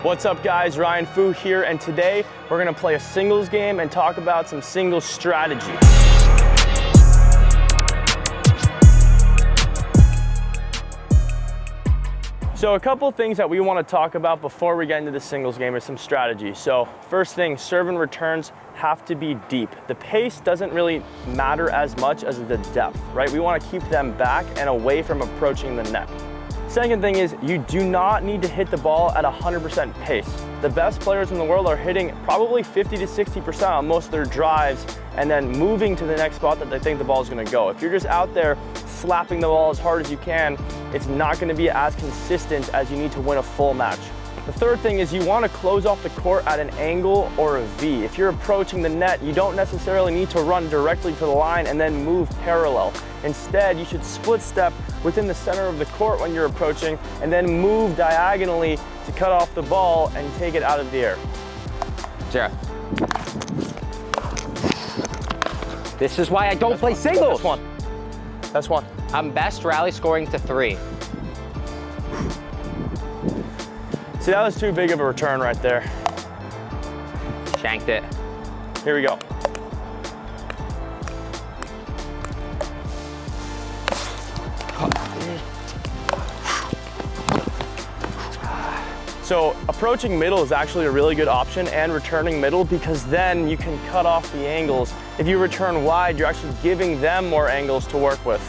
What's up guys, Ryan Fu here, and today we're gonna play a singles game and talk about some singles strategy. So a couple things that we want to talk about before we get into the singles game is some strategy. So first thing, serve and returns have to be deep. The pace doesn't really matter as much as the depth, right? We want to keep them back and away from approaching the net. Second thing is you do not need to hit the ball at 100% pace. The best players in the world are hitting probably 50 to 60% on most of their drives and then moving to the next spot that they think the ball is going to go. If you're just out there slapping the ball as hard as you can, it's not going to be as consistent as you need to win a full match. The third thing is you want to close off the court at an angle or a V. If you're approaching the net, you don't necessarily need to run directly to the line and then move parallel. Instead, you should split step within the center of the court when you're approaching and then move diagonally to cut off the ball and take it out of the air. Zero. This is why I don't play singles. That's one. That's one. I'm best rally scoring to 3. See, that was too big of a return right there. Shanked it. Here we go. So approaching middle is actually a really good option, and returning middle, because then you can cut off the angles. If you return wide, you're actually giving them more angles to work with.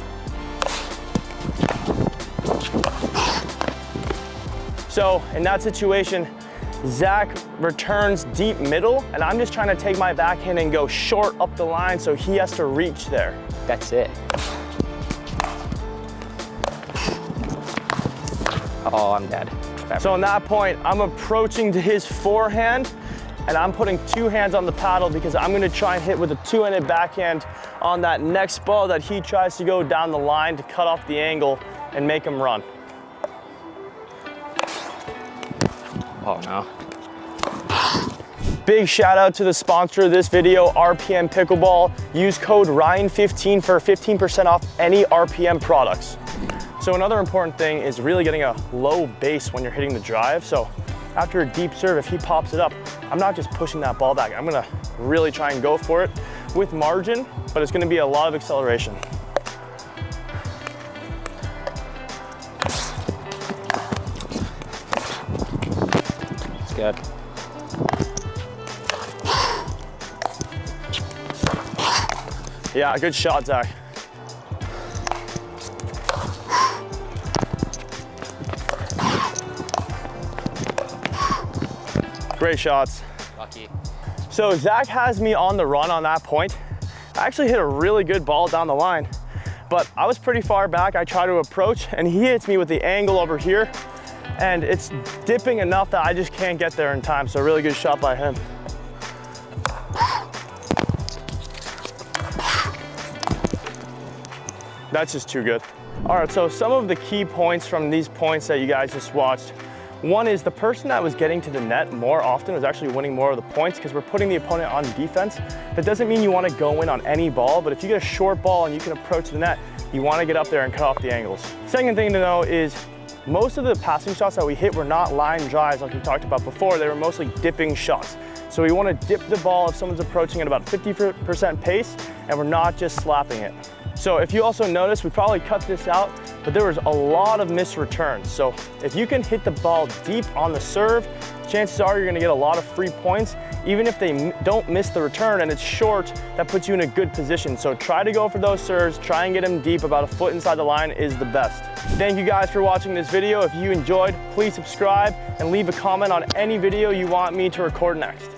So in that situation, Zach returns deep middle, and I'm just trying to take my backhand and go short up the line so he has to reach there. That's it. Oh, I'm dead. So in that point, I'm approaching to his forehand, and I'm putting 2 hands on the paddle because I'm gonna try and hit with a 2-handed backhand on that next ball that he tries to go down the line to cut off the angle and make him run. Oh no. Big shout out to the sponsor of this video, RPM Pickleball. Use code Ryan15 for 15% off any RPM products. So another important thing is really getting a low base when you're hitting the drive. So after a deep serve, if he pops it up, I'm not just pushing that ball back. I'm gonna really try and go for it with margin, but it's gonna be a lot of acceleration. It's good. Yeah, good shot, Zach. Great shots. Lucky. So Zach has me on the run on that point. I actually hit a really good ball down the line, but I was pretty far back. I try to approach and he hits me with the angle over here, and it's dipping enough that I just can't get there in time. So a really good shot by him. That's just too good. All right, so some of the key points from these points that you guys just watched. One is the person that was getting to the net more often was actually winning more of the points because we're putting the opponent on defense. That doesn't mean you want to go in on any ball, but if you get a short ball and you can approach the net, you want to get up there and cut off the angles. Second thing to know is most of the passing shots that we hit were not line drives like we talked about before. They were mostly dipping shots. So we want to dip the ball if someone's approaching at about 50% pace, and we're not just slapping it. So if you also notice, we probably cut this out, but there was a lot of missed returns. So if you can hit the ball deep on the serve, chances are you're gonna get a lot of free points. Even if they don't miss the return and it's short, that puts you in a good position. So try to go for those serves, try and get them deep, about a foot inside the line is the best. Thank you guys for watching this video. If you enjoyed, please subscribe and leave a comment on any video you want me to record next.